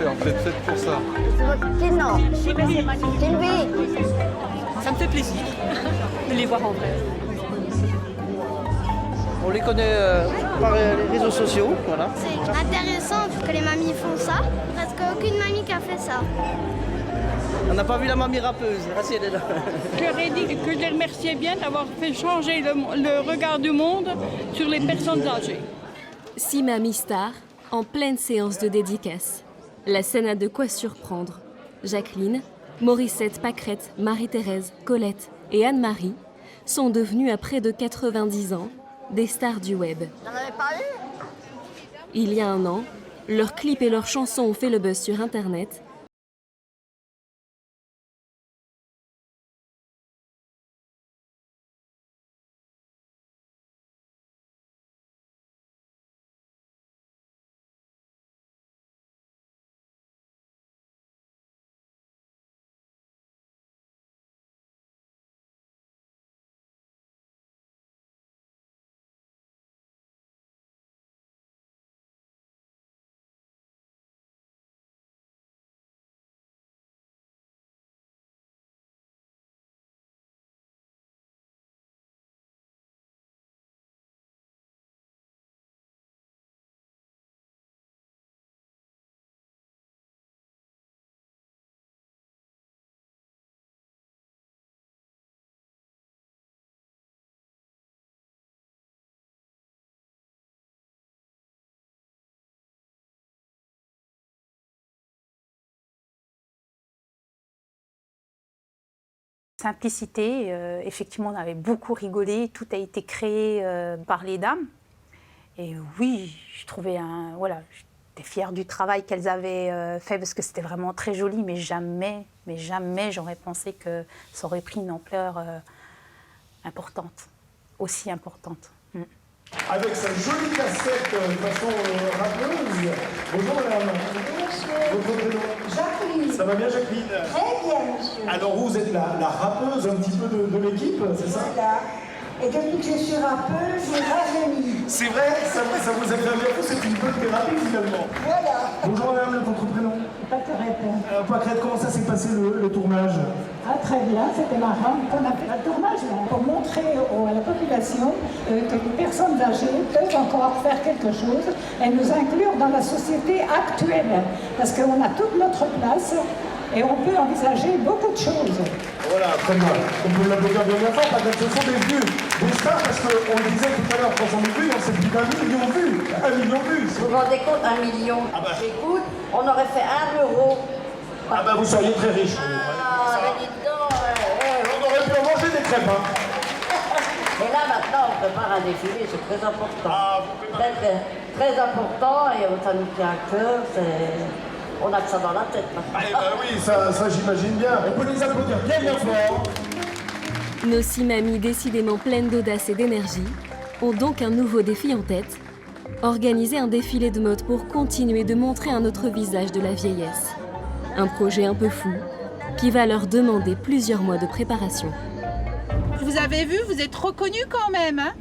en fait, faites pour ça. Ça me fait plaisir de les voir en vrai. On les connaît par les réseaux sociaux, voilà. C'est intéressant que les mamies font ça, parce qu'aucune mamie qui a fait ça. On n'a pas vu la mamie rappeuse, si elle est là. Je leur ai dit que je les remerciais bien d'avoir fait changer le regard du monde sur les personnes âgées. 6 mamies stars en pleine séance de dédicace. La scène a de quoi surprendre. Jacqueline, Morissette, Pâquerette, Marie-Thérèse, Colette et Anne-Marie sont devenues à près de 90 ans des stars du web. Il y a un an, leurs clips et leurs chansons ont fait le buzz sur Internet. Simplicité, effectivement on avait beaucoup rigolé, tout a été créé par les dames. Et oui, je trouvais j'étais fière du travail qu'elles avaient fait parce que c'était vraiment très joli, mais jamais j'aurais pensé que ça aurait pris une ampleur importante, aussi importante. Avec sa jolie casquette de façon rappeuse. Bonjour madame. Bonjour monsieur. Votre prénom? Jacqueline. Ça va bien Jacqueline? Très bien monsieur. Alors vous êtes la rappeuse un petit peu de l'équipe, c'est ça? Voilà. Et depuis que je suis rappeuse, j'ai rajeuni. C'est vrai, ça vous a fait un bien fou, c'est une bonne thérapie finalement. Voilà. Bonjour madame, votre prénom? Pâquerette. Pâquerette, comment ça s'est passé le tournage? Ah très bien, c'était marrant. On a fait un tournage là, pour montrer à la population que les personnes âgées peuvent encore faire quelque chose et nous inclure dans la société actuelle. Parce qu'on a toute notre place et on peut envisager beaucoup de choses. Voilà, très bien. On peut l'applaudir bien fort, parce que ce sont des vues, des stars, parce qu'on le disait tout à l'heure, quand on est vus, on s'est plus d'1 million de vues. 1 million de vues. Vous vous rendez compte, 1 million d'écoutes, on aurait fait 1 euro. Ah bah vous seriez très riche. Mais dites donc, On aurait pu en manger des crêpes, hein. Mais là, maintenant, on prépare un défilé, c'est très important. Ah, vous préparez. Très important, et ça nous tient à cœur, on a que ça dans la tête. Eh ben oui, ça j'imagine bien. On peut les applaudir bien fort. Nos 6 mamies décidément pleines d'audace et d'énergie ont donc un nouveau défi en tête. Organiser un défilé de mode pour continuer de montrer un autre visage de la vieillesse. Un projet un peu fou qui va leur demander plusieurs mois de préparation. Vous avez vu, vous êtes reconnus quand même, hein?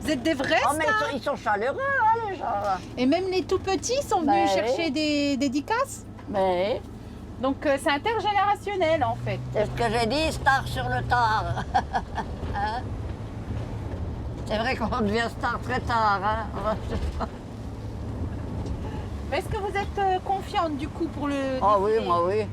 Vous êtes des vrais Oh, mais stars. ils sont chaleureux, hein, les gens. Là. Et même les tout petits sont venus chercher des dédicaces. Mais Donc c'est intergénérationnel en fait. c'est ce que j'ai dit, star sur le tard. Hein? C'est vrai qu'on devient star très tard. Hein? Mais est-ce que vous êtes confiante du coup pour le Oh oui, défilé? moi oui.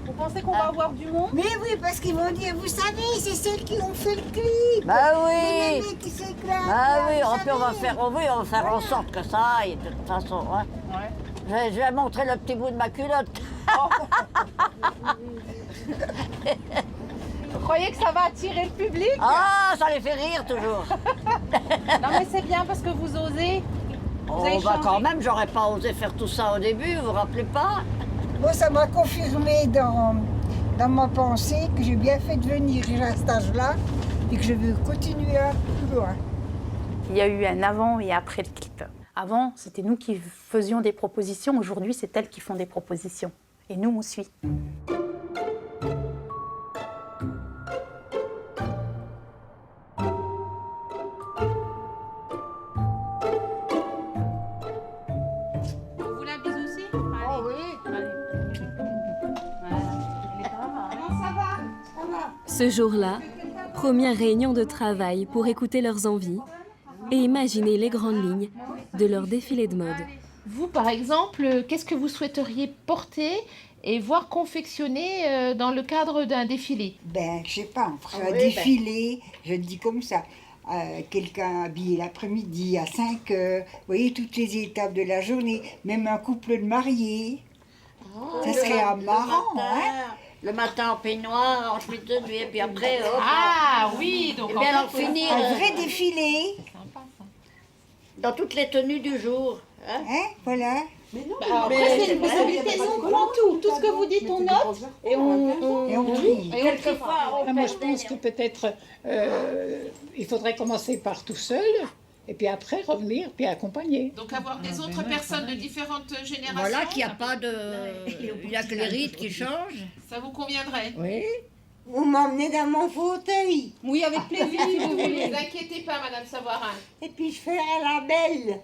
Vous pensez qu'on va avoir du monde? Mais oui, parce qu'ils vont dire, vous savez, c'est celles qui ont fait le clip. Bah Les oui. mémés qui s'éclatent. Bah oui, vous en plus on va savez. faire, on va faire en sorte que ça aille, de toute façon. Hein. Ouais. Je vais montrer le petit bout de ma culotte. Vous croyez que ça va attirer le public? Ah, ça les fait rire toujours. Non mais c'est bien parce que vous osez. Vous avez Oh, bah changé. quand même, j'aurais pas osé faire tout ça au début, vous vous rappelez pas? Moi, ça m'a confirmé dans ma pensée que j'ai bien fait de venir à cet âge-là et que je veux continuer plus loin. Il y a eu un avant et après le clip. Avant, c'était nous qui faisions des propositions. Aujourd'hui, c'est elles qui font des propositions. Et nous, on suit. Vous la bise aussi? Oh oui, Ce jour-là, première réunion de travail pour écouter leurs envies et imaginer les grandes lignes de leur défilé de mode. Vous, par exemple, qu'est-ce que vous souhaiteriez porter et voir confectionner dans le cadre d'un défilé? Ben, je sais pas, on ferait un défilé, je le dis comme ça. Quelqu'un habillé l'après-midi à 5 heures, vous voyez, toutes les étapes de la journée, même un couple de mariés. Ça serait marrant, hein? Le matin en peignoir, en chemise de nuit, et puis après, hop, Ah oui, donc et bien alors finir Un vrai défilé, dans toutes les tenues du jour. Hein? voilà. après, c'est une possibilité, nous on prend tout ce que vous dites, on note et on trie. Quelquefois, on Moi, je perd pense que peut-être il faudrait commencer par tout seul et puis après revenir puis accompagner. Donc avoir des autres personnes de différentes générations. Voilà qu'il n'y a pas de... Il n'y a que les rides qui changent. Ça vous conviendrait? Oui. Vous m'emmenez dans mon fauteuil. Oui, avec plaisir si vous voulez. Ne vous inquiétez pas, Madame Savarin. Et puis je ferai la belle.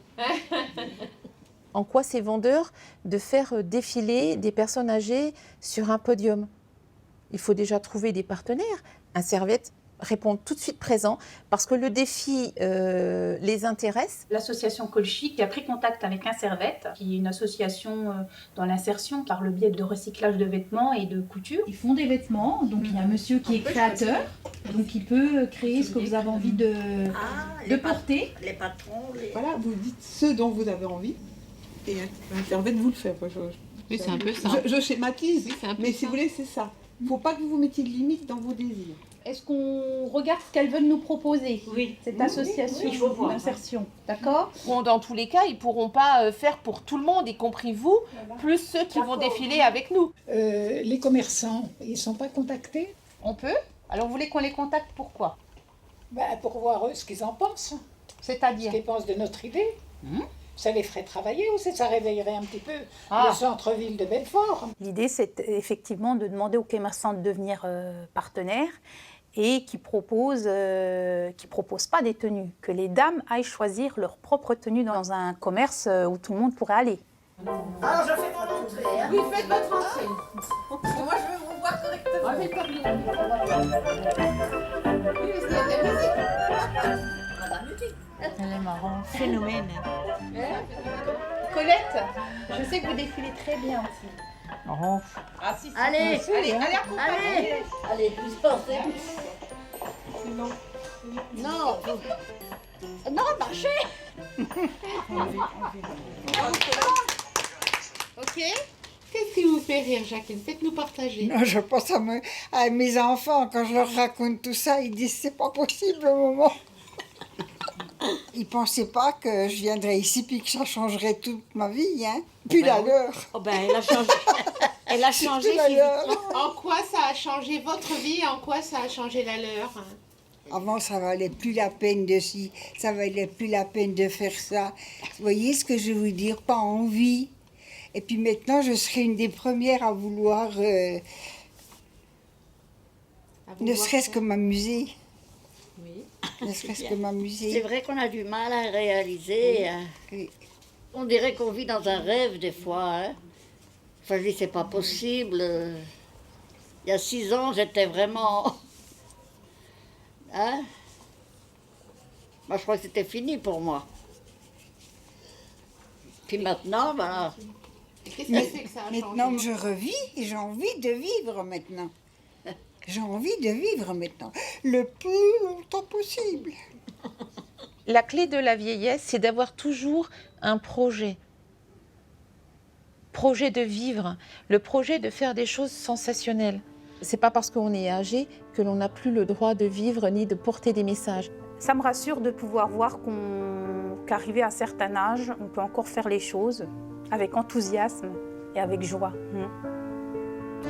En quoi c'est vendeur de faire défiler des personnes âgées sur un podium? Il faut déjà trouver des partenaires. Un Servette répond tout de suite présent parce que le défi les intéresse. L'association Colchi qui a pris contact avec un Servette, qui est une association dans l'insertion par le biais de recyclage de vêtements et de couture. Ils font des vêtements, donc il y a un monsieur qui est créateur, donc il peut créer ce que vous avez envie de porter. Les patrons, les... Voilà, vous dites ce dont vous avez envie et un Servette vous le fait. Oui, c'est un peu ça. Je schématise, Oui, c'est un peu mais ça. si vous voulez, c'est ça. Il ne faut pas que vous vous mettiez de limites dans vos désirs. Est-ce qu'on regarde ce qu'elles veulent nous proposer? Oui. Cette association d'insertion, d'accord? Bon, dans tous les cas, ils ne pourront pas faire pour tout le monde, y compris vous, plus ceux qui vont défiler avec nous. Les commerçants, ils ne sont pas contactés On peut? Alors vous voulez qu'on les contacte pourquoi? pour voir eux ce qu'ils en pensent, ce C'est-à-dire? qu'ils pensent de notre idée. Ça les ferait travailler aussi, ça réveillerait un petit peu Ah. le centre-ville de Belfort. L'idée, c'est effectivement de demander aux commerçants de devenir partenaires et qui proposent pas des tenues, que les dames aillent choisir leur propre tenue dans un commerce où tout le monde pourrait aller. Alors je fais mon entrée. Hein. Oui, faites votre entrée. Moi je veux vous voir correctement. Oui, parce qu'il y a de la musique. Madame Lutti. Elle est marrante. Phénomène. Colette, je sais que vous défilez très bien aussi. Oh. Ah si, si. Allez, allez, accompagnez. Allez, dispensez. Non, non, marchez. Ok. Qu'est-ce qui vous fait rire, Jacqueline? Faites-nous partager. Non, je pense à mes enfants, quand je leur raconte tout ça, ils disent c'est pas possible au moment. Ils pensaient pas que je viendrais ici puis que ça changerait toute ma vie, hein. Puis la leur. Oh ben, elle a changé. Elle a changé. Puis la leur. En quoi ça a changé votre vie et en quoi ça a changé la leur? Avant, ça valait plus la peine de ci, ça valait plus la peine de faire ça. Vous voyez ce que je veux dire? Pas envie. Et puis maintenant, je serai une des premières à vouloir, ne serait-ce que m'amuser. Oui. Ne serait-ce que m'amuser. C'est vrai qu'on a du mal à réaliser. Hein. Oui. On dirait qu'on vit dans un rêve des fois. Hein. Enfin, je dis, c'est pas possible. Il y a 6 ans, j'étais vraiment... Hein? Moi, je crois que c'était fini pour moi. Puis maintenant, voilà. Qu'est-ce que c'est que ça a Maintenant que changé? je revis, j'ai envie de vivre maintenant. J'ai envie de vivre maintenant, le plus longtemps possible. La clé de la vieillesse, c'est d'avoir toujours un projet. Projet de vivre, le projet de faire des choses sensationnelles. C'est pas parce qu'on est âgé que l'on n'a plus le droit de vivre ni de porter des messages. Ça me rassure de pouvoir voir qu'arrivé à un certain âge, on peut encore faire les choses avec enthousiasme et avec joie.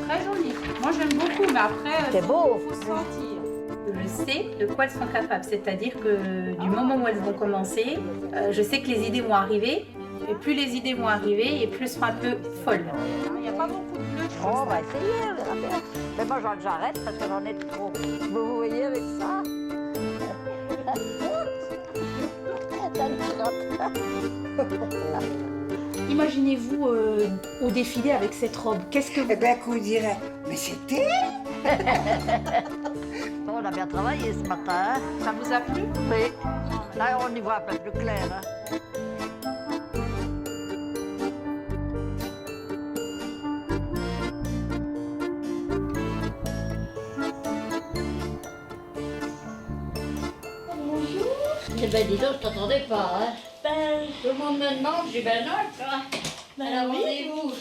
Très joli. Moi j'aime beaucoup, mais après, C'est beau. faut se sentir. Je sais de quoi elles sont capables, c'est-à-dire que du moment où elles vont commencer, je sais que les idées vont arriver, et plus les idées vont arriver, et plus elles seront un peu folles. Il n'y a pas beaucoup de bleu. On va essayer, on verra bien. Mais moi, j'arrête parce que j'en ai trop. Vous voyez avec ça? Imaginez-vous au défilé avec cette robe. Qu'est-ce que vous... Eh bien, qu'on dirait, mais c'était elle. on a bien travaillé ce matin. Hein. Ça vous a plu? Oui. Là, on y voit un peu plus clair. Hein. Eh ben dis donc, je t'attendais pas, hein. Ben, tout le monde me demande, je dis ben non, quoi. Ben alors, rendez-vous.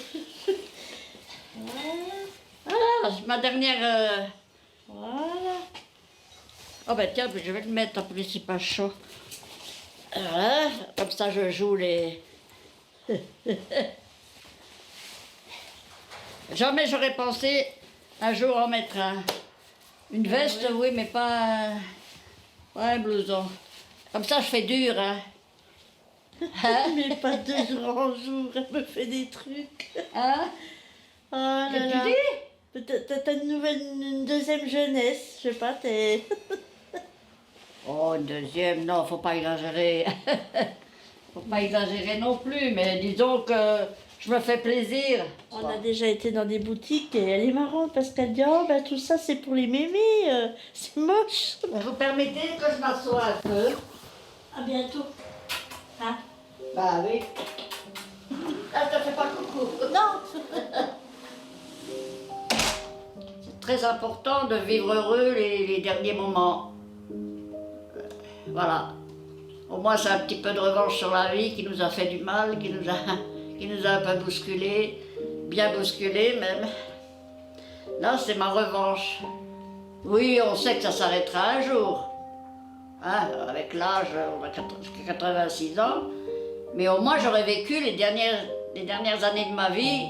Voilà, c'est ma dernière... Voilà. Oh ben tiens, je vais le mettre, en plus c'est pas chaud. Voilà, comme ça je joue les... Jamais j'aurais pensé un jour en mettre un. Une veste, oui, mais pas un blouson. Comme ça, je fais dur, hein. Hein? Mais pas 2 grands jours, elle me fait des trucs. Hein? Oh là Qu'est-ce là. que tu dis? T'as une deuxième jeunesse, je sais pas, t'es... Oh, une deuxième, non, faut pas exagérer. Faut pas exagérer non plus, mais disons que je me fais plaisir. On a déjà été dans des boutiques et elle est marrante parce qu'elle dit oh ben tout ça c'est pour les mémés, c'est moche. Vous permettez que je m'assoie un peu? À bientôt. Hein? Bah oui. Ah, je te fais pas coucou. Non. C'est très important de vivre heureux les derniers moments. Voilà. Au moins c'est un petit peu de revanche sur la vie qui nous a fait du mal, qui nous a un peu bousculé, bien bousculé même. Là, c'est ma revanche. Oui, on sait que ça s'arrêtera un jour. Hein, avec l'âge, on a 86 ans. Mais au moins, j'aurais vécu les dernières années de ma vie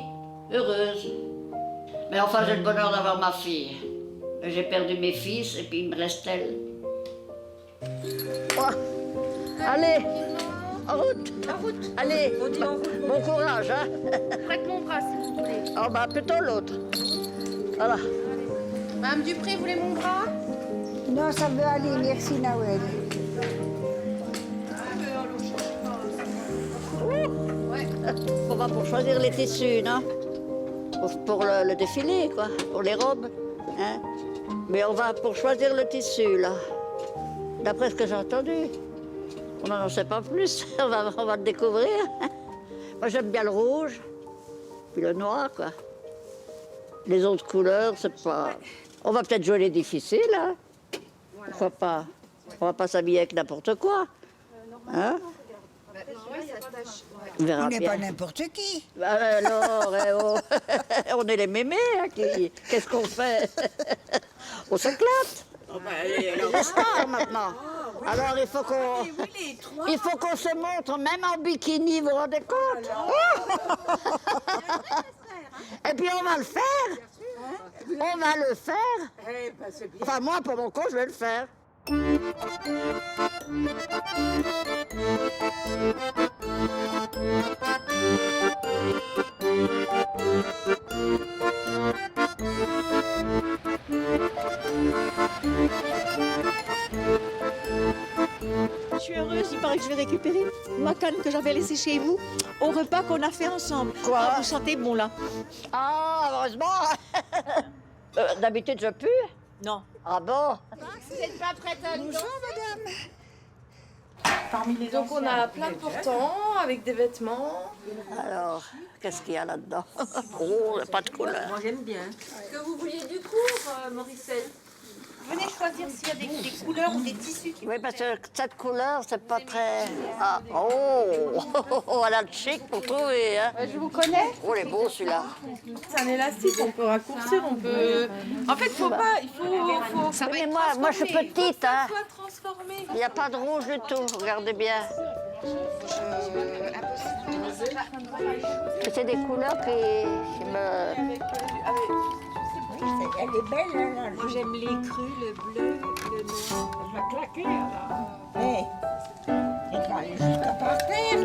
heureuse. Mais enfin, j'ai le bonheur d'avoir ma fille. J'ai perdu mes fils et puis il me reste elle. Oh. Allez, en route. En route. Allez, On dit en route. bon courage, hein. Prête mon bras si vous voulez. Oh bah plutôt l'autre. Voilà. Madame Dupré, vous voulez mon bras? Non, ça veut aller, merci Nawel. Ouais. On va pour choisir les tissus, non? Pour le défilé, quoi, pour les robes. Hein? Mais on va pour choisir le tissu, là. D'après ce que j'ai entendu. On n'en sait pas plus, on va le découvrir. Moi, j'aime bien le rouge, puis le noir, quoi. Les autres couleurs, c'est pas... On va peut-être jouer les difficiles, hein? Pourquoi pas? On va pas s'habiller avec n'importe quoi. Hein? On verra n'est bien. pas n'importe qui. Bah alors, oh. On est les mémés, hein, qu'est-ce qu'on fait? On s'éclate. Oh bah, elle est star maintenant. Alors il faut qu'on se montre, même en bikini, vous vous rendez compte? Et puis on va le faire. On va le faire. Enfin moi, pour mon compte, je vais le faire. Je suis heureuse, il paraît que je vais récupérer ma canne que j'avais laissée chez vous au repas qu'on a fait ensemble. Quoi? Ah, vous sentez bon là? Ah, heureusement. D'habitude, je pue? Non. Ah bon? Vous n'êtes pas prête à nous? Bonjour madame. Donc on a plein de portants avec des vêtements. Alors, qu'est-ce qu'il y a là-dedans? Oh, il n'y a pas de couleur. Moi j'aime bien. Que vous vouliez du court, Moricelle? Venez choisir s'il y a des couleurs ou des tissus qui Oui, parce que cette couleur, c'est pas très... Ah, oh, elle a le chic pour trouver, hein. Je vous connais. Oh, il est beau, celui-là. C'est un élastique, on peut raccourcir, on peut... En fait, faut pas, il faut... Ça va Mais être moi, je suis transformé. petite, hein. Soit transformé. Il n'y a pas de rouge du tout, regardez bien. C'est des couleurs qui me... Elle est belle, hein, Moi j'aime les crus, le bleu, le noir. Elle va claquer, alors. Elle va aller jusqu'à par terre,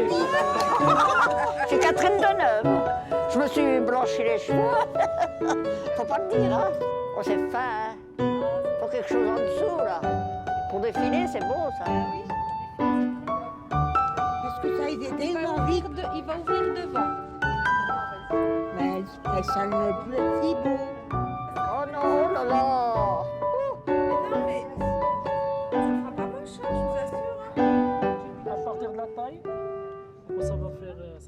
Je suis Catherine Deneuve. Je me suis blanchi les cheveux. Faut pas le dire, hein. Oh, c'est fin, hein. Faut quelque chose en dessous, là. Pour défiler, c'est beau, ça. Parce que ça, il est tellement vite. Il va ouvrir devant. Mais ça ne plaît si beau. Oh non, là là. Non, mais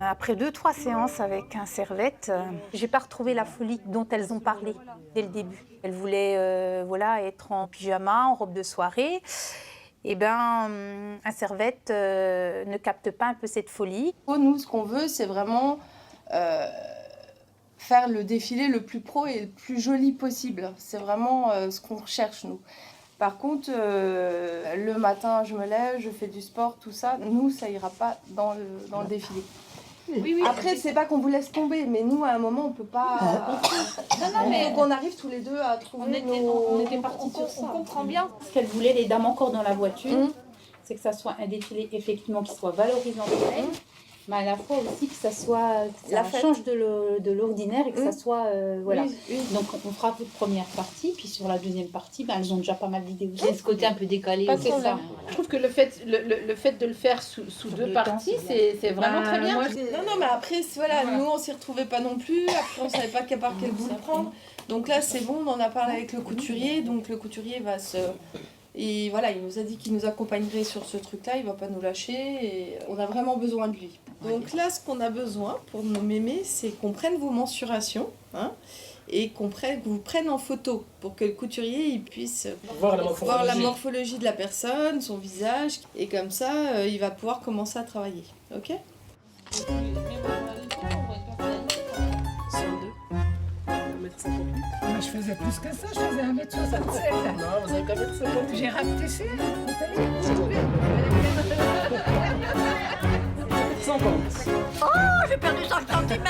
Après 2-3 séances avec un Servette, j'ai pas retrouvé la folie dont elles ont parlé dès le début. Elles voulaient voilà, être en pyjama, en robe de soirée. Eh bien, un Servette ne capte pas un peu cette folie. Nous, ce qu'on veut, c'est vraiment faire le défilé le plus pro et le plus joli possible. C'est vraiment ce qu'on recherche, nous. Par contre, le matin, je me lève, je fais du sport, tout ça. Nous, ça ira pas dans le défilé. Oui, Après, c'est pas qu'on vous laisse tomber, mais nous, à un moment, on peut pas... mais donc on arrive tous les deux à trouver on était partis sur ça. On comprend bien. Ce qu'elles voulaient, les dames encore dans la voiture, c'est que ça soit un défilé effectivement qui soit valorisant pour elles, mais à la fois aussi que ça soit change de l'ordinaire et que ça soit voilà. Donc on fera toute première partie, puis sur la deuxième partie, elles ont déjà pas mal d'idées aussi. Ce côté un peu décalé. C'est ça. Je trouve que le fait de le faire sous deux parties, c'est vraiment très bien. Non, mais après, voilà, nous, on s'y retrouvait pas non plus. Après, on savait pas par quel bout le prendre. Donc là, c'est bon, on en a parlé avec le couturier. Donc le couturier va se... Et voilà, il nous a dit qu'il nous accompagnerait sur ce truc-là, il va pas nous lâcher et on a vraiment besoin de lui. Donc là, ce qu'on a besoin pour nos mémés, c'est qu'on prenne vos mensurations et que vous prenne en photo pour que le couturier il puisse voir la morphologie de la personne, son visage, et comme ça, il va pouvoir commencer à travailler. Ok ? Moi, je faisais plus que ça, je faisais 1m67. Non, vous avez qu'à mettre 50. J'ai rapetissé, 50. Oh, j'ai perdu 5 cm.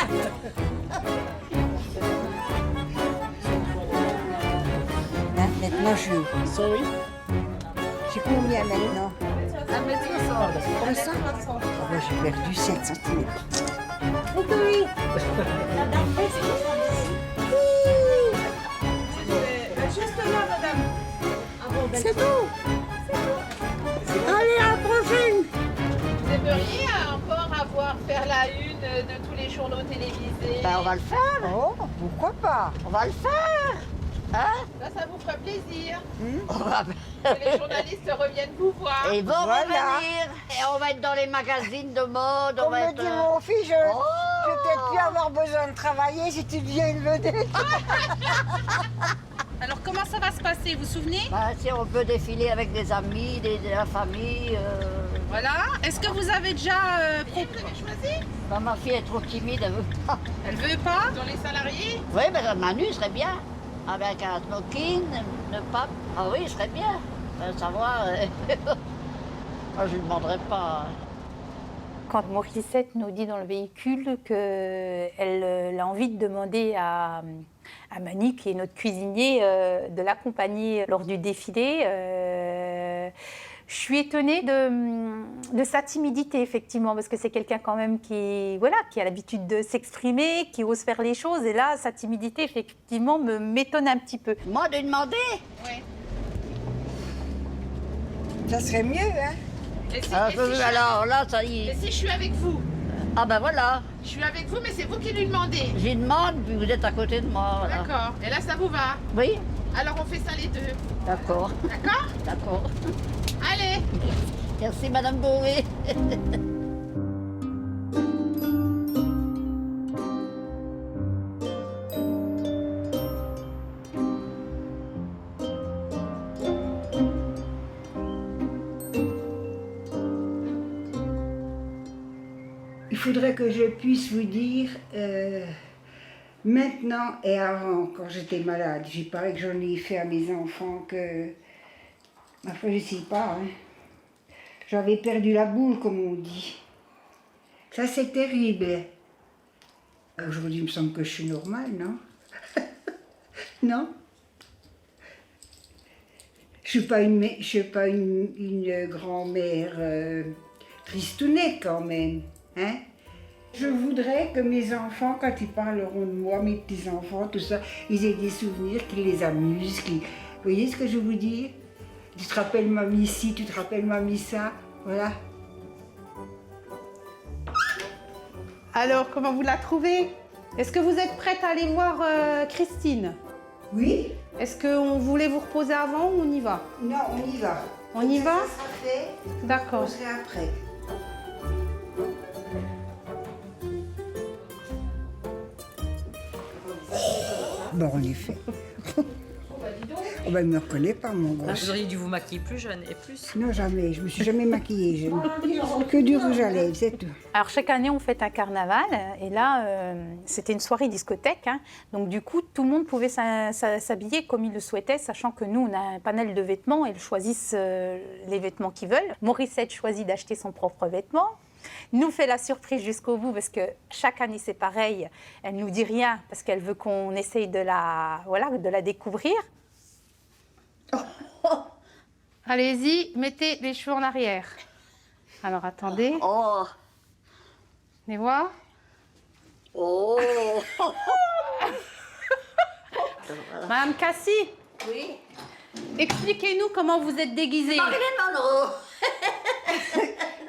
Maintenant, je... 108. J'ai combien maintenant? 1m60. Comme ça? J'ai perdu 7 cm. C'est tout. Allez, à la prochaine. Vous aimeriez encore faire la une de tous les journaux télévisés? On va le faire. Oh, pourquoi pas? On va le faire. Hein? Ça vous ferait plaisir. Que les journalistes reviennent vous voir. Et ils vont revenir. Et on va être dans les magazines de mode. On me dit, mon fils, je vais peut-être plus avoir besoin de travailler si tu deviens une vedette. Alors comment ça va se passer, vous vous souvenez? Si on peut défiler avec des amis, de la famille. Voilà. Est-ce que vous avez déjà Vous avez choisi? Ma fille est trop timide, elle veut pas. Elle veut pas? Dans les salariés? Oui, mais Manu serait bien. Avec un smoking, le pape. Ah oui, il serait bien. Savoir. Moi, je ne lui demanderai pas. Quand Morissette nous dit dans le véhicule qu'elle a envie de demander à Manu, qui est notre cuisinier, de l'accompagner lors du défilé, je suis étonnée de sa timidité, effectivement, parce que c'est quelqu'un quand même qui a l'habitude de s'exprimer, qui ose faire les choses, et là, sa timidité, effectivement, m'étonne un petit peu. Moi, de demander? Oui. Ça serait mieux, hein? Alors là, ça y est. Et si je suis avec vous? Ah ben voilà. Je suis avec vous, mais c'est vous qui lui demandez. J'y demande, puis vous êtes à côté de moi. Voilà. D'accord. Et là, ça vous va? Oui. Alors, on fait ça les deux. D'accord. D'accord? D'accord. Allez. Merci, Madame Beauvais. Il faudrait que je puisse vous dire, maintenant et avant, quand j'étais malade, j'ai pareil que j'en ai fait à mes enfants que... Enfin, je ne sais pas, hein. J'avais perdu la boule, comme on dit. Ça, c'est terrible. Aujourd'hui, il me semble que je suis normale, non? Non? Je ne suis pas une grand-mère tristounette, quand même. Hein? Je voudrais que mes enfants, quand ils parleront de moi, mes petits-enfants, tout ça, ils aient des souvenirs qui les amusent. Vous voyez ce que je veux vous dire? Tu te rappelles mamie ci, tu te rappelles mamie ça, voilà. Alors, comment vous la trouvez? Est-ce que vous êtes prête à aller voir Christine? Oui. Est-ce qu'on voulait vous reposer avant ou on y va? Non, on y va. On y va? Ça sera fait. D'accord. On serait après. Bon, en effet. Oh ben, il ne me reconnaît pas, mon gros. Vous auriez dû vous maquiller plus jeune et plus. Non, jamais. Je me suis jamais maquillée jeune. Que du rouge à lèvres, c'est tout. Alors chaque année on fête un carnaval et là c'était une soirée discothèque, hein. Donc du coup tout le monde pouvait s'habiller comme il le souhaitait, sachant que nous on a un panel de vêtements et ils choisissent les vêtements qu'ils veulent. Morissette choisit d'acheter son propre vêtement, nous fait la surprise jusqu'au bout parce que chaque année c'est pareil, elle nous dit rien parce qu'elle veut qu'on essaye de la découvrir. Allez-y, mettez les cheveux en arrière. Alors attendez. Oh. Les voir. Oh. Madame Cassie. Oui. Expliquez-nous comment vous êtes déguisée. Marilyn Monroe.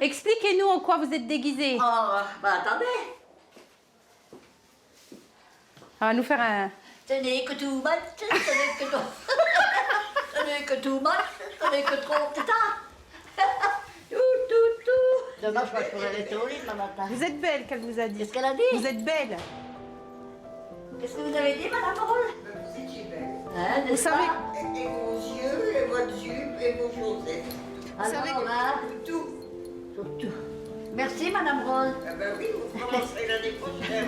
Expliquez-nous en quoi vous êtes déguisée. Oh, bah attendez. On va nous faire un... Ce n'est que tout match, ce n'est que tout... ce n'est que tout match, ce n'est que trop tard. Tout. Dommage, moi, je pourrais aller au lit demain matin. Vous êtes belle, qu'elle vous a dit. Qu'est-ce qu'elle a dit? Vous êtes belle. Qu'est-ce que vous avez dit, Madame Roll? Vous étiez belle. Hein, Vous savez... Et vos yeux, et votre jupe, et vos chaussettes. Vous savez que... Tout. Tout. Merci, Madame Roll. Ah ben oui, vous commencerez l'année prochaine.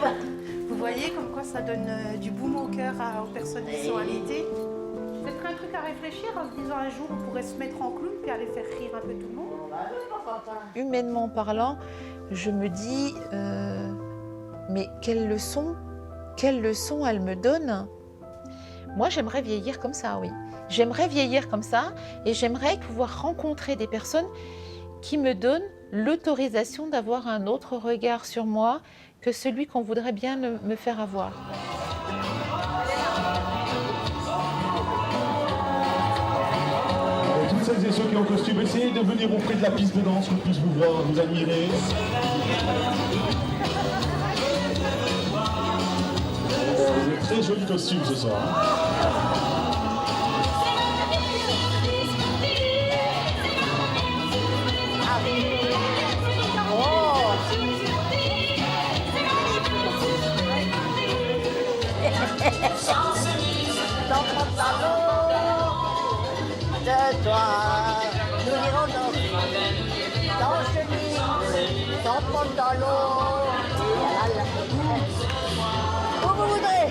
Vous voyez comme quoi ça donne du baume au cœur aux personnes qui sont alitées. C'est un truc à réfléchir en se disant un jour on pourrait se mettre en clown puis aller faire rire un peu tout le monde. Humainement parlant, je me dis, mais quelle leçon elle me donne. Moi, j'aimerais vieillir comme ça, oui. J'aimerais vieillir comme ça et j'aimerais pouvoir rencontrer des personnes qui me donnent l'autorisation d'avoir un autre regard sur moi que celui qu'on voudrait bien me faire avoir. Toutes celles et ceux qui ont costume, essayez de venir auprès de la piste de danse, qu'on puisse vous voir, vous admirer. Très joli costume ce soir. Sans pantalon de toi, nous irons danser. Sans chemise, sans pantalon. Où vous voudrez.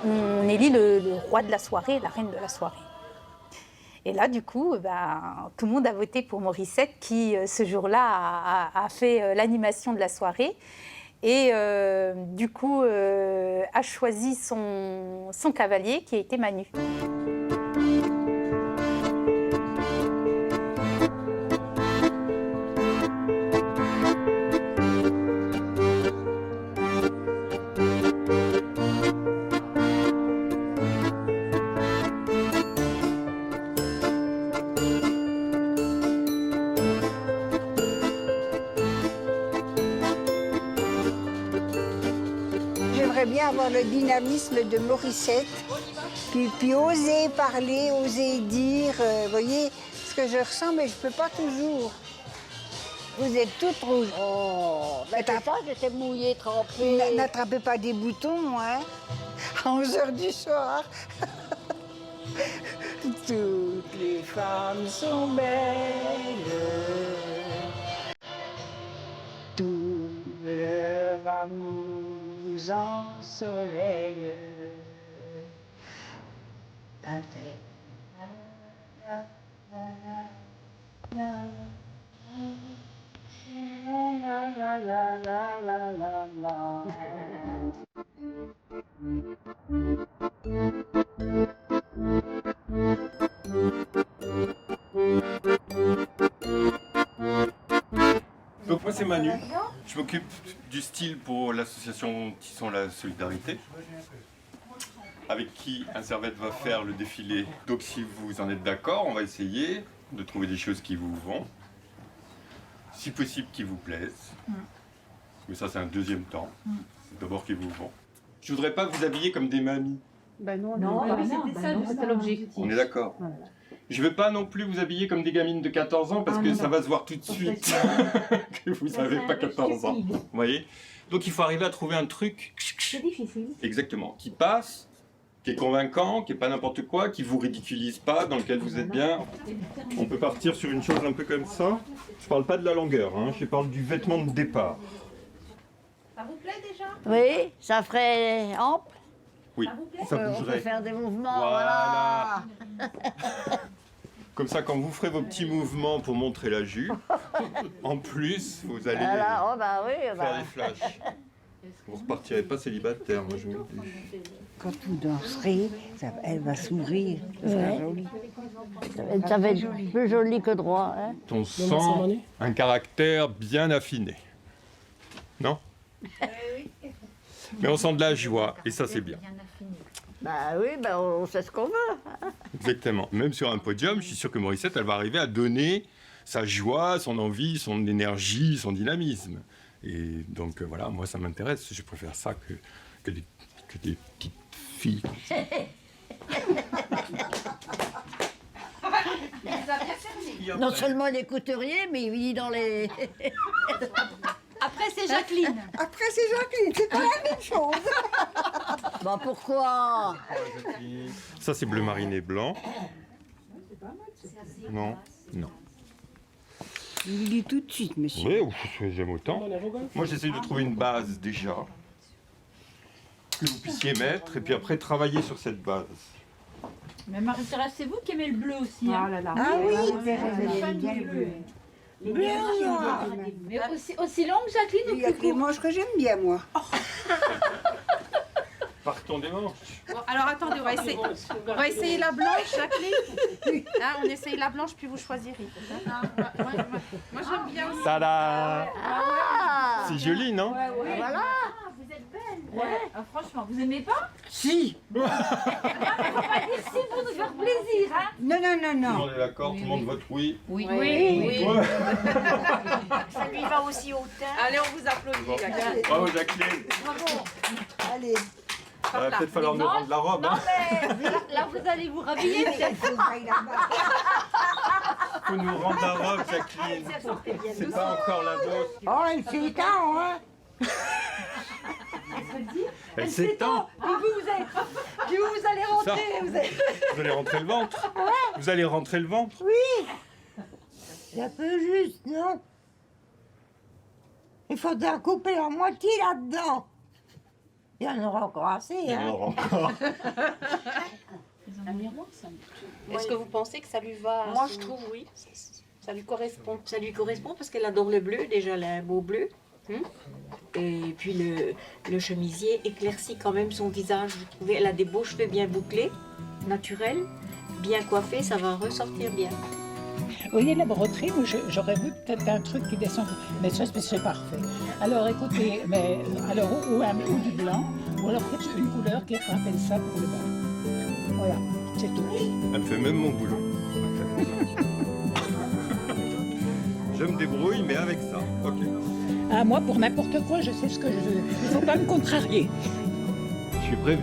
On élit le roi de la soirée, la reine de la soirée. Et là, du coup, tout le monde a voté pour Morissette qui, ce jour-là, a fait l'animation de la soirée. Et du coup, a choisi son cavalier qui a été Manu. J'aimerais bien avoir le dynamisme de Morissette, puis oser parler, oser dire, vous voyez, ce que je ressens, mais je ne peux pas toujours. Vous êtes toute rouge. Oh, mais t'as pas, j'étais mouillée, trempée. N'attrapez pas des boutons, hein, à 11h du soir. Toutes les femmes sont belles. Tout leur amour vous ensoleille. Donc moi c'est Manu, je m'occupe du style pour l'association Tissons la Solidarité, avec qui un servette va faire le défilé. Donc si vous en êtes d'accord, on va essayer de trouver des choses qui vous vont, si possible qui vous plaisent, mais ça c'est un deuxième temps, c'est d'abord qui vous vont. Je voudrais pas vous habiller comme des mamies. Ben non, Non, c'était ça l'objectif. On est d'accord. Je ne vais pas non plus vous habiller comme des gamines de 14 ans parce que ça va se voir tout de suite que vous n'avez pas 14 ans. Vous voyez? Donc il faut arriver à trouver un truc exactement qui passe, qui est convaincant, qui n'est pas n'importe quoi, qui ne vous ridiculise pas, dans lequel vous êtes bien. On peut partir sur une chose un peu comme ça. Je ne parle pas de la longueur, hein, je parle du vêtement de départ. Ça vous plaît déjà? Oui, ça ferait ample. Oui, ça On bougerait. peut faire des mouvements, Voilà. voilà. Comme ça, quand vous ferez vos petits mouvements pour montrer la jupe, en plus, vous allez Voilà, oh bah oui, faire bah. des flashs. Vous repartirez pas célibataire, moi je vous le dis. Quand vous danserez, elle va s'ouvrir, ça sera Ouais. joli. Ça va être plus joli que droit. Hein. On sent un caractère bien affiné. Non? Mais on sent de la joie, et ça c'est bien. Bah oui, bah on sait ce qu'on veut. Hein. Exactement. Même sur un podium, je suis sûr que Morissette, elle va arriver à donner sa joie, son envie, son énergie, son dynamisme. Et donc voilà, moi ça m'intéresse. Je préfère ça que des petites filles. Non seulement il est couturier, mais il vit dans les... Après, c'est Jacqueline. Après, c'est Jacqueline, c'est pas la même chose. Bah pourquoi? Ça c'est bleu mariné blanc. Non, non. Il dit tout de suite, monsieur. Oui, j'aime autant. Moi j'essaie de trouver une base déjà que vous puissiez mettre et puis après travailler sur cette base. Mais Marie-Thérèse, c'est vous qui aimez le bleu aussi. Hein. Ah là là. Ah oui, Thérèse, elle aime bien le bleu. Mais aussi longue, Jacqueline, ou Il y a que les manches que j'aime bien, moi. Partons des manches. Bon, alors attendez, on va essayer la blanche, Jacqueline. Hein, on essaye la blanche, puis vous choisirez. Hein, moi j'aime bien aussi. Tada! Ah, C'est joli, non? Oui. voilà. Vous êtes belle. Ouais. Ah, franchement, vous aimez pas? Si. Faut pas dire si pour nous faire plaisir, hein? Non, non, non, Tout le non. monde est d'accord, tout le monde vote oui. Oui. Ouais. Ça lui va aussi au teint. Allez, on vous applaudit, Bon. Jacqueline. Bravo Jacqueline. Allez. Il va peut-être falloir nous rendre la robe. Non, Hein. mais là, vous allez vous rhabiller, peut-être. Faut nous rendre la robe, Jacqueline. C'est pas encore la dose. Oh, elle s'étend, hein. Elle s'étend. Puis vous allez rentrer. Vous allez rentrer le ventre. Vous allez rentrer le ventre. Oui. C'est un peu juste, non? Il faudra couper la moitié là-dedans. Il y en aura encore assez, Il y en hein. aura encore. Un miroir, ça. Est-ce que vous pensez que ça lui va? Moi, je trouve oui. Ça lui correspond. Ça lui correspond parce qu'elle adore le bleu. Déjà, elle a un beau bleu. Et puis le chemisier éclaircit quand même son visage. Je trouvais, elle a des beaux cheveux bien bouclés, naturels, bien coiffés. Ça va ressortir bien. Vous voyez, la broderie, moi, j'aurais vu peut-être un truc qui descend, mais ça, c'est parfait. Alors, écoutez, mais, alors, ou du blanc, ou alors faites une couleur qui rappelle ça pour le bas. Voilà, c'est tout. Elle fait même mon boulot. Je me débrouille, mais avec ça. Ok. Ah, moi, pour n'importe quoi, je sais ce que je veux. Il ne faut pas me contrarier. Je suis prévenu.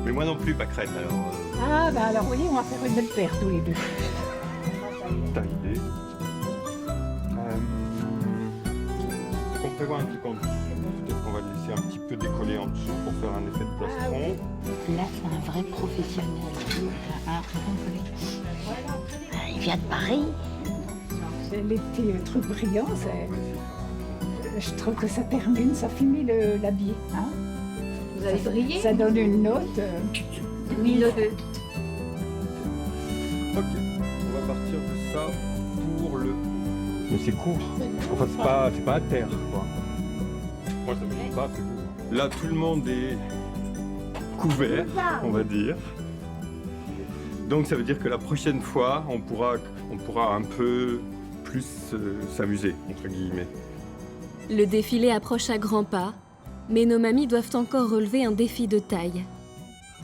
Mais moi non plus, pas crête, alors. Ah, bah alors, vous voyez, on va faire une belle paire tous les deux. T'as idée. On prévoit un truc en dessous. Peut-être qu'on va le laisser un petit peu décoller en dessous pour faire un effet de plastron. Là, c'est un vrai professionnel. Hein, il vient de Paris. Les petits trucs brillants, je trouve que ça termine, ça finit l'habit. Hein. Vous allez briller? Ça donne une note. Oui, le deux. Ok, on va partir de ça pour le... Mais c'est court. Enfin, c'est pas à terre, quoi. Moi, ça me gêne pas, c'est court. Là, tout le monde est couvert, on va dire. Donc, ça veut dire que la prochaine fois, on pourra un peu plus s'amuser, entre guillemets. Le défilé approche à grands pas, mais nos mamies doivent encore relever un défi de taille.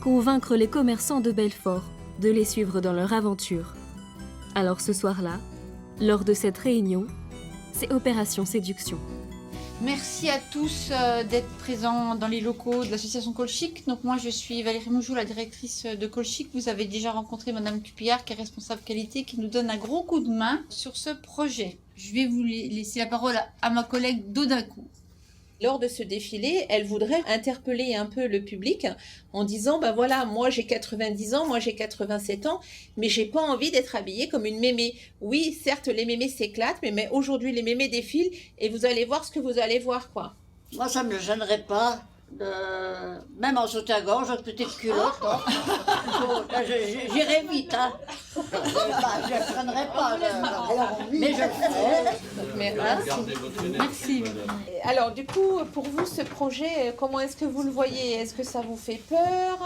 Convaincre les commerçants de Belfort de les suivre dans leur aventure. Alors ce soir-là, lors de cette réunion, c'est opération séduction. Merci à tous d'être présents dans les locaux de l'association Colchic. Donc moi je suis Valérie Moujou, la directrice de Colchic. Vous avez déjà rencontré Madame Cupillard qui est responsable qualité, qui nous donne un gros coup de main sur ce projet. Je vais vous laisser la parole à ma collègue Dodakou. Lors de ce défilé, elle voudrait interpeller un peu le public en disant, ben voilà, moi j'ai 90 ans, moi j'ai 87 ans, mais j'ai pas envie d'être habillée comme une mémé. Oui, certes, les mémés s'éclatent, mais aujourd'hui les mémés défilent et vous allez voir ce que vous allez voir, quoi. Moi, ça ne me gênerait pas, même en soutien-gorge, en petite culotte. Hein. J'irai vite, hein. Je ne freinerai pas, mais je le ferai. Merci. Alors, du coup, pour vous, ce projet, comment est-ce que vous le voyez? Est-ce que ça vous fait peur?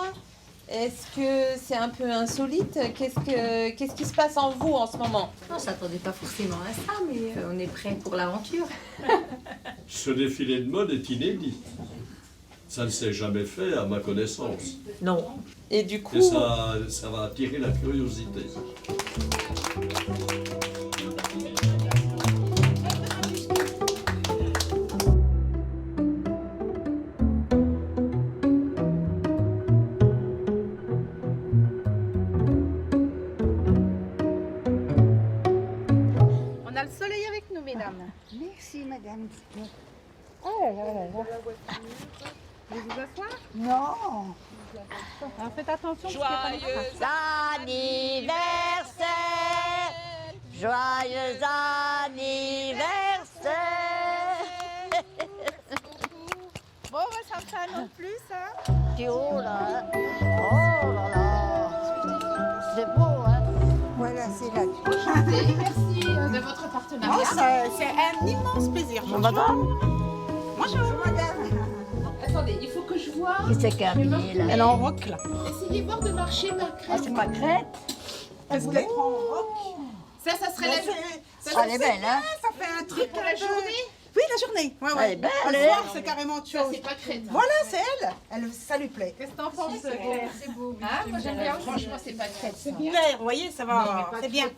Est-ce que c'est un peu insolite? Qu'est-ce qui se passe en vous en ce moment? On ne s'attendait pas forcément à ça, mais on est prêt pour l'aventure. Ce défilé de mode est inédit. Ça ne s'est jamais fait à ma connaissance. Non. Et du coup... Et ça va attirer la curiosité. On a le soleil avec nous, mesdames. Merci, madame. Oh là là là là. Vous voulez vous asseoir? Non. Alors faites attention. Joyeux anniversaire, joyeux anniversaire. Bon, ça me fait un an de plus, hein. Tu es haut là. Oh là là. C'est beau, hein. Voilà, c'est là. Merci de votre partenariat. C'est un immense plaisir. Madame. Bonjour, madame. Attendez, il faut que je vois. Qui c'est qui a habillé là? Elle est en rock là. Essayez voir de marcher ma crête. Ah, c'est pas crête? Elle voulait être en rock. Ça serait la journée. Elle est belle, hein? Ça fait un truc à la journée. Oui, la journée. Ouais, ouais. Elle est belle, Le elle. soir, c'est carrément autre chose. C'est pas crête. Voilà, c'est elle. Ça lui plaît. Qu'est-ce que t'en penses? C'est beau. Ah, moi j'aime bien. Franchement, c'est pas crête. C'est bien. Vous voyez, ça va. C'est bien.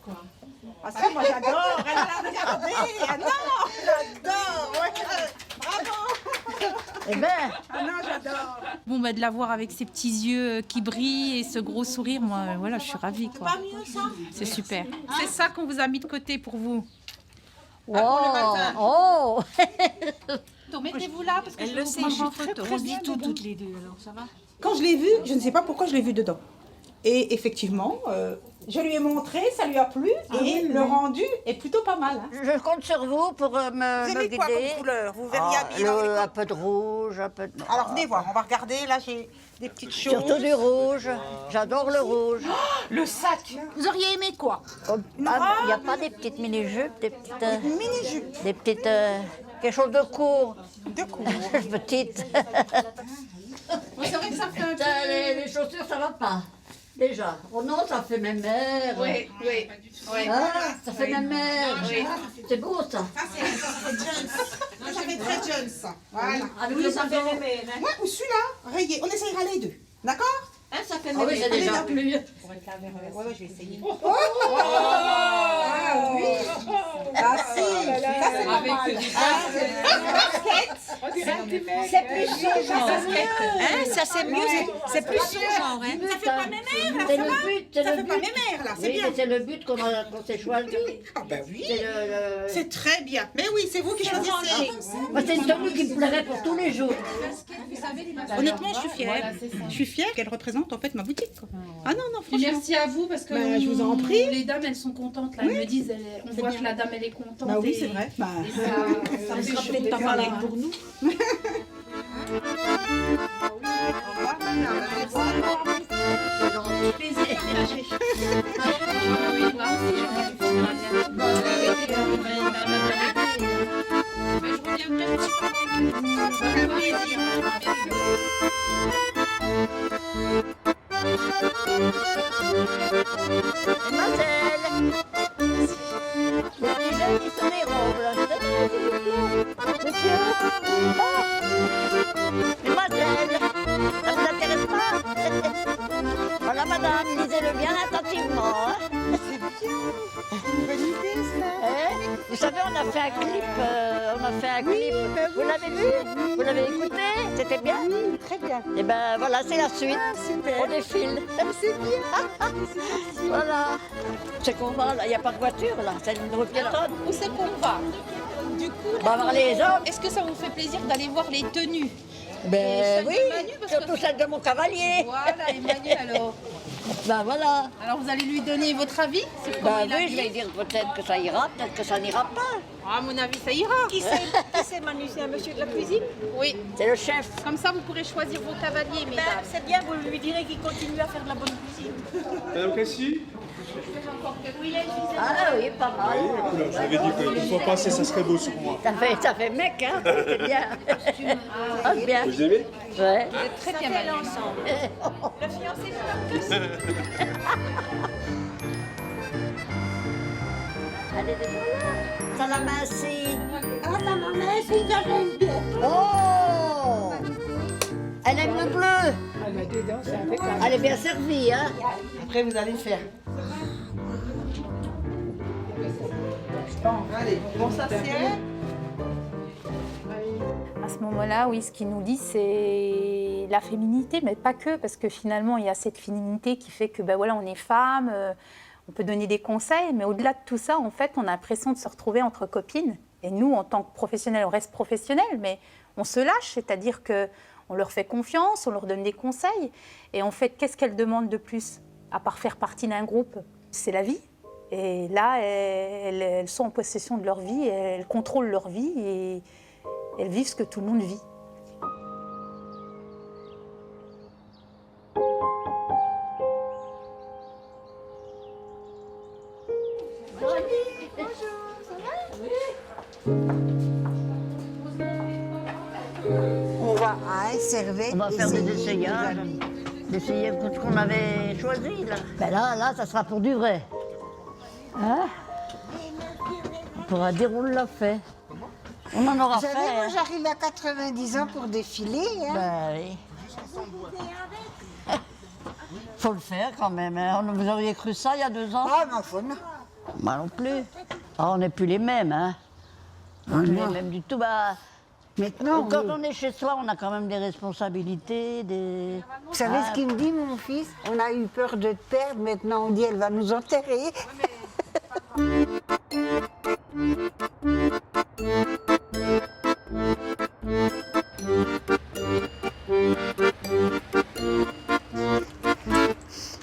Ah ça, moi j'adore. Regardez. Ah non, j'adore. Ouais. Bravo. Eh ben. Ah non, j'adore. Bon, bah, de la voir avec ses petits yeux qui brillent et ce gros sourire, moi, voilà, je suis ravie, quoi. Pas mieux ça? C'est super. C'est ça qu'on vous a mis de côté pour vous. Oh. Mettez-vous là parce que Elle le sait, je suis très on se dit tout toutes les deux, alors ça va? Quand je l'ai vu, je ne sais pas pourquoi je l'ai vu dedans. Et effectivement, je lui ai montré, ça lui a plu et le rendu est plutôt pas mal. Hein. Je compte sur vous pour me Vous aimez guider. quoi comme couleur? Vous verriez habillé dans les Un peu de rouge, un peu de... Alors venez voir, on va regarder. Là, j'ai des petites choses. Surtout du rouge. J'adore le rouge. Le sac. Vous auriez aimé quoi? Il n'y a pas des petites mini-jupes, des petites... mini-jupes. Des petites... quelque chose de court. De court. Petite. C'est vrai que ça fait un peu... Les chaussures, ça va pas. Déjà. Oh non, ça fait ma mère. Oui. Ah, ça fait ma mère. Oui. C'est beau, ça. Ça fait jeune. Ça fait très jeune, ça. Voilà. Avec le ça fait pantalon. mémère. Hein. Ouais, ou celui-là, rayé. On essayera les deux. D'accord? Hein, ça fait mémère. Ah oui, c'est déjà plus. Ouais, je vais essayer. Ah oui. Ah si. Ça, c'est pas mal. C'est plus son genre. Ça c'est mieux, c'est plus son genre. Hein. Ça fait pas mémère, là, C'est ça le va? but, c'est Ça le fait but. pas mémère, là, c'est Oui, bien. mais c'est le but qu'on s'est choisi. Ah ben oui. C'est C'est très bien. Mais oui, c'est vous qui choisissez. Moi, c'est une tenue qui me plairait pour tous les jours. Honnêtement, je suis fière. Je suis fière qu'elle représente en fait ma boutique. Quoi. Ah non, non, Puis franchement. merci à vous parce que je vous en prie. les dames elles sont contentes là, elles me disent on voit bien. que la dame elle est contente. Bah oui, et- c'est vrai. Bah, et ça me fait chaud peut-être de pas faire pareil la- pour nous. Mademoiselle. Les petits jeunes, ils sont des robes, là. Monsieur. Mademoiselle, ça vous intéresse pas? Voilà, madame, lisez-le bien attentivement. Hein. C'est bien. Bonne idée, ça. Hein? Vous savez, on a fait un clip. Vous l'avez vu? Vous l'avez écouté? C'était bien? Oui, très bien. Et ben voilà, c'est la suite. Super. On défile. C'est bien. Voilà. C'est qu'on va, là, il n'y a pas de voiture là, c'est une rue piétonne. Où c'est qu'on va? Du coup, On va voir les hommes. est-ce que ça vous fait plaisir d'aller voir les tenues? Ben oui, Manu, parce surtout celle de mon cavalier. Voilà, et Manu alors. Ben voilà. Alors vous allez lui donner votre avis sur comment Ben il est oui, je vais habillé? dire peut-être que ça ira, peut-être que ça n'ira pas. À mon avis, ça ira. Qui c'est Manu? C'est un monsieur de la cuisine? Oui. C'est le chef. Comme ça, vous pourrez choisir vos cavaliers, mesdames. C'est bien, vous lui direz qu'il continue à faire de la bonne cuisine. Madame Cassie? Ah oui, pas mal. Je vous avais dit qu'une fois passé, ça serait beau sur moi. Ça fait mec, hein, c'est bien. Ah, bien. Vous aimez? Ouais. Vous êtes très bien, Manu. ensemble. Le fiancé, c'est comme Allez, déjà là. Ça la mincie. Ah, ça m'a minci, ça j'aime bien. Oh! Elle aime le bleu. Ah, bah, dis donc, c'est impeccable. Elle est bien servie, hein? Après, vous allez le faire. Allez, on s'assied. À ce moment-là, oui, ce qu'il nous dit, c'est la féminité, mais pas que, parce que finalement, il y a cette féminité qui fait que, ben voilà, on est femme, on peut donner des conseils, mais au-delà de tout ça, en fait, on a l'impression de se retrouver entre copines. Et nous, en tant que professionnels, on reste professionnels, mais on se lâche, c'est-à-dire que on leur fait confiance, on leur donne des conseils. Et en fait, qu'est-ce qu'elles demandent de plus, à part faire partie d'un groupe? C'est la vie. Et là, elles sont en possession de leur vie, elles contrôlent leur vie et elles vivent ce que tout le monde vit. On va à Servette. On va faire des essayages, d'essayer ce qu'on avait choisi là. Ben là, ça sera pour du vrai. Hein? On pourra dire on l'a fait. On en aura Vous fait. savez, moi Hein? j'arrive à 90 ans pour défiler. Hein. Ben oui. Faut le faire quand même. Hein? Vous auriez cru ça il y a 2 ans? Ah non, faut non. Moi non plus. Ah, on n'est plus les mêmes, hein? On n'est plus les mêmes du tout. Bah, maintenant, quand on est chez soi, on a quand même des responsabilités, des... Vous savez ce qu'il me dit, mon fils? On a eu peur de te perdre, maintenant on dit elle va nous enterrer.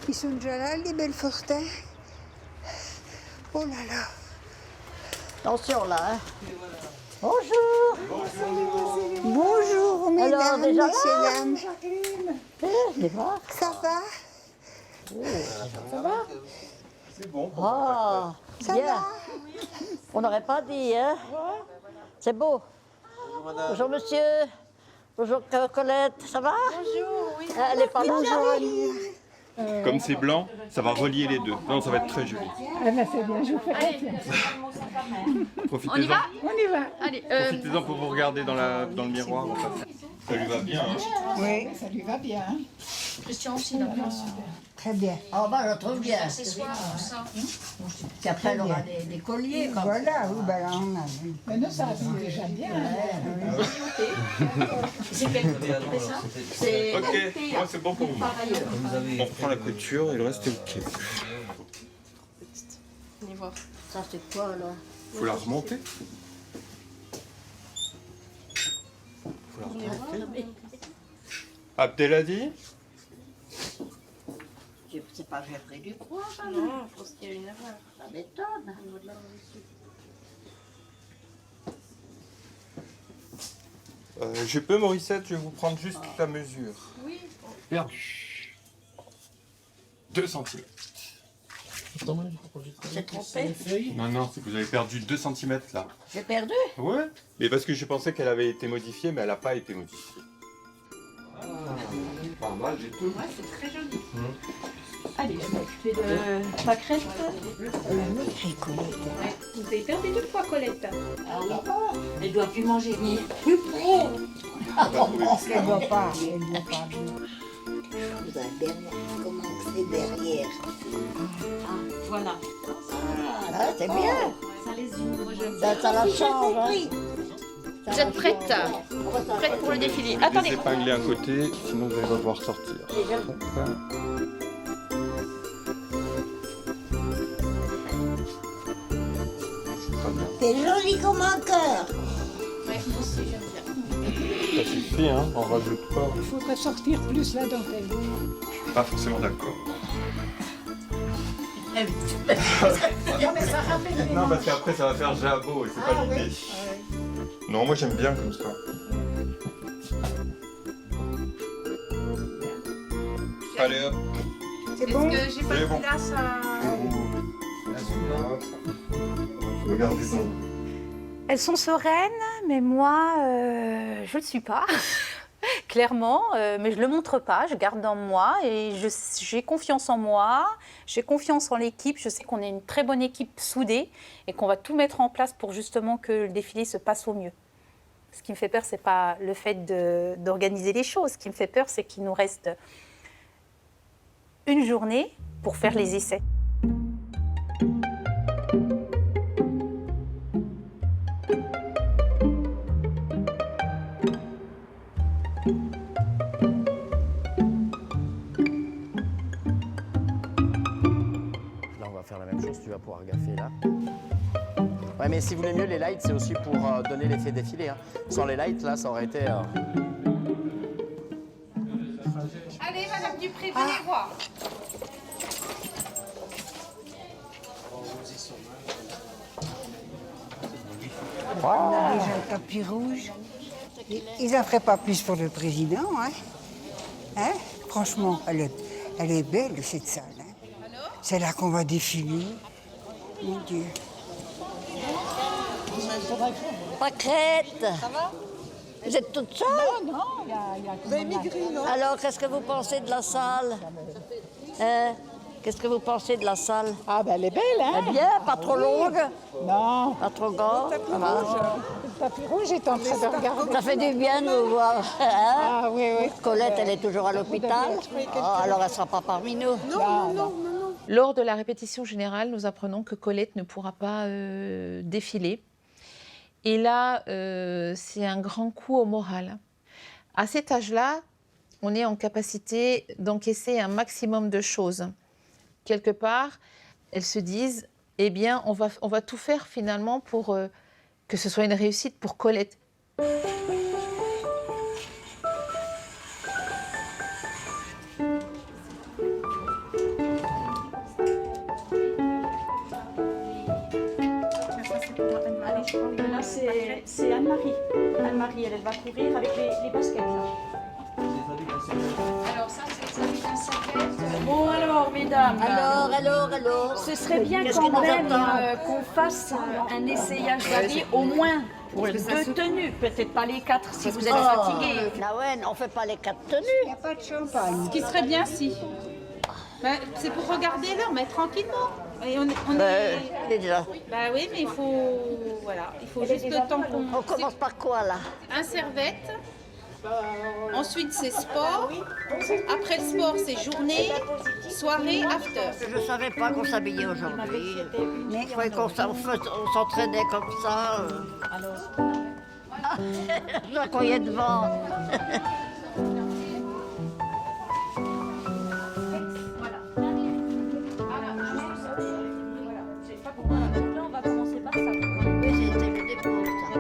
Ils sont déjà là, les Belfortins. Oh là là. Attention là, hein? Bonjour. Bonjour, mesdames, Alors, déjà là? messieurs, dames. Ça va? Ça va? C'est bon. Ah, Ça bien. va? On n'aurait pas dit, hein? C'est beau. Bonjour monsieur. Bonjour Colette, ça va? Bonjour, oui. Elle est pas là? Bonjour, Annie. Comme c'est blanc, ça va relier les deux. Non, ça va être très joli. Ah, ben, c'est bien, je vous fais confiance. Profitez-en. On y va? On y va. Allez, Profitez-en pour vous regarder dans le miroir. En fait. Ça lui va bien. Hein. Oui, ça lui va bien. Hein. Christian aussi, il a bien super. Très bien. Ah bah je trouve bien. Accessoires, tout ça. Puis après elle aura des colliers. Comme Voilà, oui, ben là on a. Mais non, ça va déjà bien. Hein. C'est quel côté ça? C'est Ok, moi c'est bon pour vous. On reprend la couture et le reste est ok. On y va. Ça c'est quoi là? Faut la remonter. Faut la remonter. Abdelhadi? C'est pas Geoffrey Ducroix, ça, Non, je pense qu'il y a une erreur. ça m'étonne. Je peux, Morissette, je vais vous prendre juste la mesure. Oui. Perdu. 2 cm. J'ai trompé. Non, c'est que vous avez perdu 2 cm là. J'ai perdu? Ouais. Mais parce que je pensais qu'elle avait été modifiée, mais elle n'a pas été modifiée. Pas mal du tout. Ouais, c'est très joli. Allez, je vais m'occuper de pâquerette. Vous avez perdu du poids, Colette. Ah oui. Elle doit plus manger ni. Plus près. Elle ne doit pas. Elle ne doit pas. Vous avez derrière. Comment c'est derrière? Voilà. Ah, c'est bien. Ça les unit. Moi, j'aime Ça la change. Hein. Vous êtes prête? Prête pour le défilé. Les Attendez. épingler à côté, sinon vous allez pas pouvoir sortir. C'est joli comme un cœur. Ouais, moi aussi j'aime bien. Ça suffit, hein, on rajoute pas. Il faudrait sortir plus la dentelle. Je suis pas forcément d'accord. Non, mais ça rappelle les Non, manches. parce qu'après ça va faire jabot et c'est pas l'idée. Non, moi j'aime bien comme ça. Allez hop. C'est bon? Est-ce que j'ai pas C'est de bon. glace à... Regardez ça. Elles sont sereines, mais moi, je ne le suis pas, clairement. Mais je ne le montre pas, je garde dans moi et j'ai confiance en moi, j'ai confiance en l'équipe. Je sais qu'on est une très bonne équipe soudée et qu'on va tout mettre en place pour justement que le défilé se passe au mieux. Ce qui me fait peur, ce n'est pas le fait d'organiser les choses. Ce qui me fait peur, c'est qu'il nous reste une journée pour faire les essais. Là, on va faire la même chose, tu vas pouvoir gaffer là. Ouais, mais si vous voulez mieux, les lights, c'est aussi pour donner l'effet défilé. Hein. Sans les lights, là, ça aurait été... Allez, Madame Dupré, venez voir. On a déjà le tapis rouge. Ils n'en feraient pas plus pour le président, hein? Hein? Franchement, elle est belle, cette salle. Hein? C'est là qu'on va défiler. Mon Dieu. Pâquerette. Ça va? Vous êtes toute seule? Non, il y a Vous avez maigri, non? Alors, qu'est-ce que vous pensez de la salle? Hein? Qu'est-ce que vous pensez de la salle? Ah, ben elle est belle, hein? Elle est bien, pas trop longue? Non. Pas trop grande? Le tapis rouge est en train de regarder. Ça fait du bien de vous voir. Hein? Ah oui, oui. Colette, elle est toujours à l'hôpital. Oh, alors, elle ne sera pas parmi nous. Non. Lors de la répétition générale, nous apprenons que Colette ne pourra pas défiler. Et là, c'est un grand coup au moral. À cet âge-là, on est en capacité d'encaisser un maximum de choses. Quelque part, elles se disent, eh bien, on va tout faire finalement pour que ce soit une réussite pour Colette. Là, c'est Anne-Marie. Anne-Marie, elle va courir avec les baskets. Là. Alors ça, c'est un serviette. Bon, alors, mesdames. Alors. Ce serait bien Qu'est-ce quand qui nous même attend qu'on fasse un essayage d'avis au moins pour Oui. 2 tenues. Peut-être pas les 4 si vous êtes Oh. fatigués. Ah ouais, on ne fait pas les 4 tenues. Il n'y a pas de champagne. Ce qui serait bien si. Ben, c'est pour regarder l'heure, mais tranquillement. Et on est... Déjà. Bah oui, mais il faut juste le temps qu'on... On commence par quoi là? Un serviette. Ensuite, c'est sport. Après le sport, c'est journée, soirée, after. Je ne savais pas qu'on s'habillait aujourd'hui. Je croyais qu'on s'entraînait comme ça. Je croyais devant. Là, on va commencer par ça. Oui, c'était le dépôt, ça.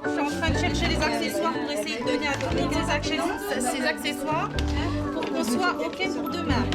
Je suis en train de chercher les accessoires pour essayer de donner à Dominique ces accessoires pour qu'on soit OK pour demain.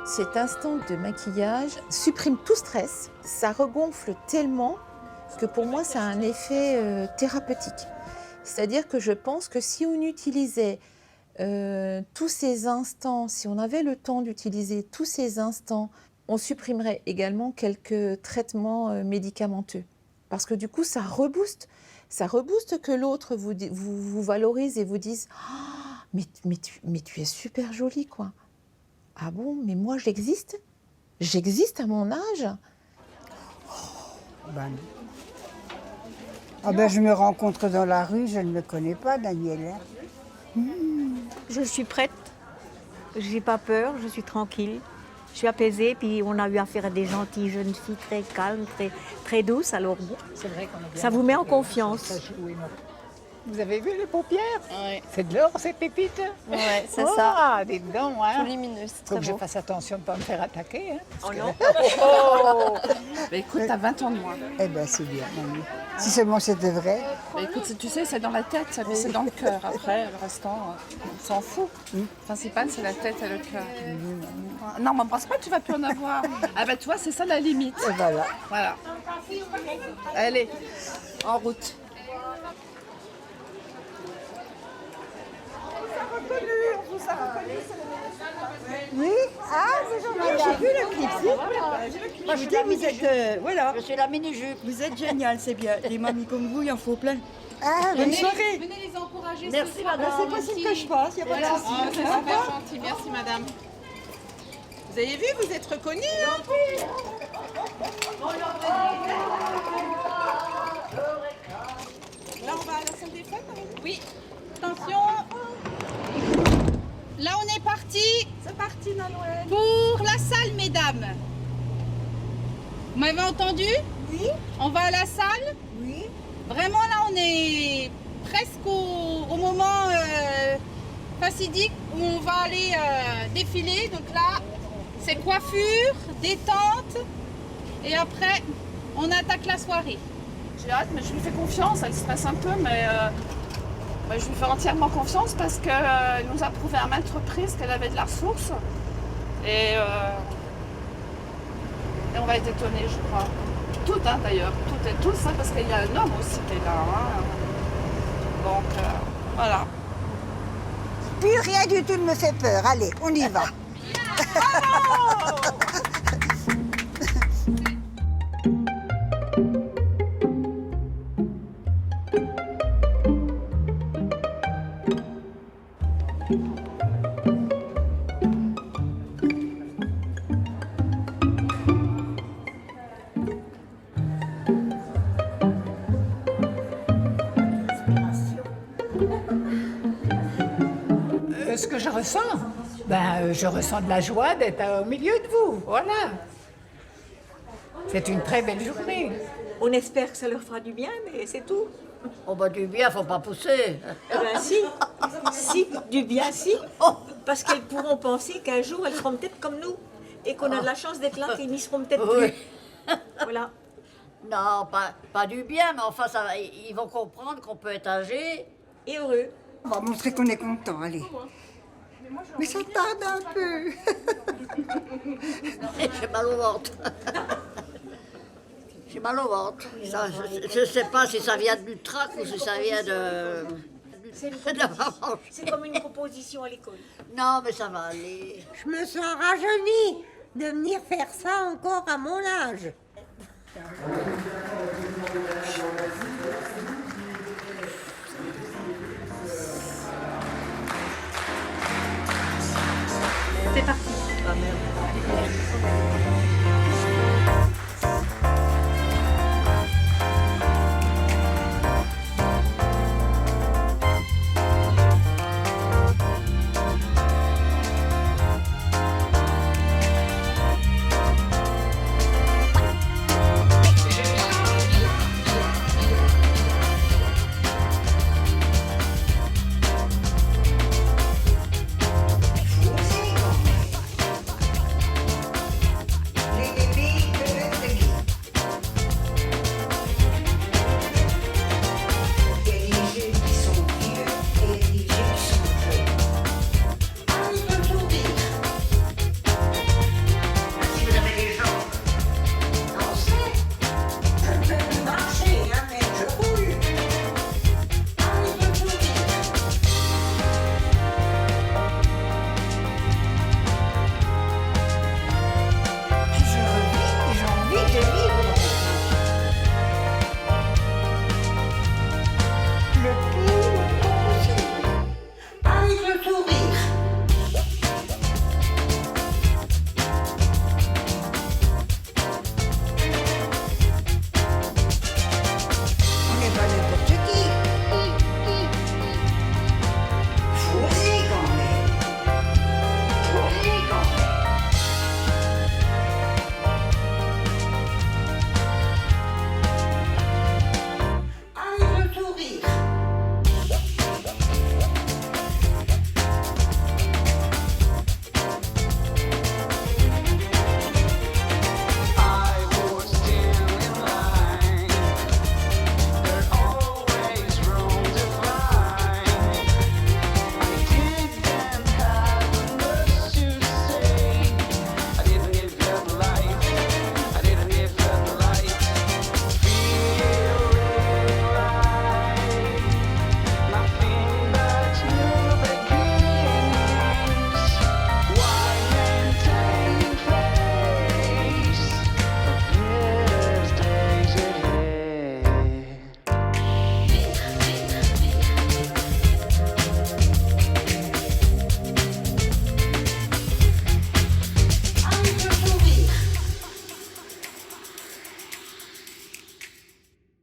Cet instant de maquillage supprime tout stress, ça regonfle tellement que pour moi ça a un effet thérapeutique. C'est-à-dire que je pense que si on utilisait tous ces instants, si on avait le temps d'utiliser tous ces instants on supprimerait également quelques traitements médicamenteux. Parce que du coup, ça rebooste que l'autre vous valorise et vous dise « mais tu es super jolie, quoi. » Ah bon, mais moi, j'existe? J'existe à mon âge? Ben, ah ben, je me rencontre dans la rue, je ne me connais pas, Daniel. Je suis prête, je n'ai pas peur, je suis tranquille, je suis apaisée, puis on a eu affaire à des gentilles jeunes filles très calmes, très douces, alors bon, C'est vrai qu'on a bien ça vous met en confiance. Vous avez vu les paupières? Oui. C'est de l'or, ces pépites? Oui, c'est oh, ça. Ah, des dents, hein. Lumineux, c'est Faut très que je beau. fasse attention de ne pas me faire attaquer. Hein, Oh que- non. Oh. Bah, écoute, t'as 20 ans de moins. Eh ben, c'est bien, mamie. Si seulement c'était vrai. Bah, écoute, tu sais, c'est dans la tête, ça, c'est dans le cœur. Après, le restant, on s'en fout. Le principal, c'est la tête et le cœur. Non, m'embrasse pas, tu vas plus en avoir. Ah bah, tu vois, c'est ça la limite. Et voilà. Voilà. Allez, en route. Oui. Ah, c'est gentil. J'ai vu le clip. Moi, je vous dis, vous êtes, voilà. Je suis la mini-jupe. Vous êtes génial, c'est bien. Des mamies comme vous, il en faut plein. Ah, bonne oui. soirée. Venez les encourager. Merci, madame. C'est possible que je passe, il n'y a pas de souci. C'est super gentil, merci madame. Vous avez vu, vous êtes reconnus. Hein. Là, on va à la salle des fêtes avec vous? Oui. Attention. Là, on est parti. C'est parti, Nanoël. Pour la salle, mesdames. Vous m'avez entendu? Oui. On va à la salle? Oui. Vraiment, là, on est presque au moment fastidique où on va aller défiler. Donc là, c'est coiffure, détente. Et après, on attaque la soirée. J'ai hâte, mais je lui fais confiance. Elle stresse un peu, mais je lui fais entièrement confiance parce qu'elle nous a prouvé à maintes reprises qu'elle avait de la ressource. Et on va être étonnés, je crois. Toutes, hein, d'ailleurs. Toutes et tous, hein, parce qu'il y a un homme aussi qui est là. Hein. Donc, voilà. Plus rien du tout ne me fait peur. Allez, on y va. Ce que je ressens, je ressens de la joie d'être au milieu de vous. Voilà. C'est une très belle journée. On espère que ça leur fera du bien, mais c'est tout. Oh bah du bien, faut pas pousser. Eh ben si, si, du bien si. Parce qu'elles pourront penser qu'un jour elles seront peut-être comme nous. Et qu'on a de la chance d'être là, qu'ils n'y seront peut-être Oui. plus. Voilà. Non, pas du bien, mais enfin, ils vont comprendre qu'on peut être âgé. Et heureux. On va montrer qu'on est content, allez. Mais ça tarde un peu. J'ai mal au ventre. J'ai mal au ventre. Je ne sais pas si ça vient du trac ou si ça vient de... C'est comme une proposition à l'école. Non, mais ça va aller. Je me sens rajeunie de venir faire ça encore à mon âge. C'est parti. Ah, merde.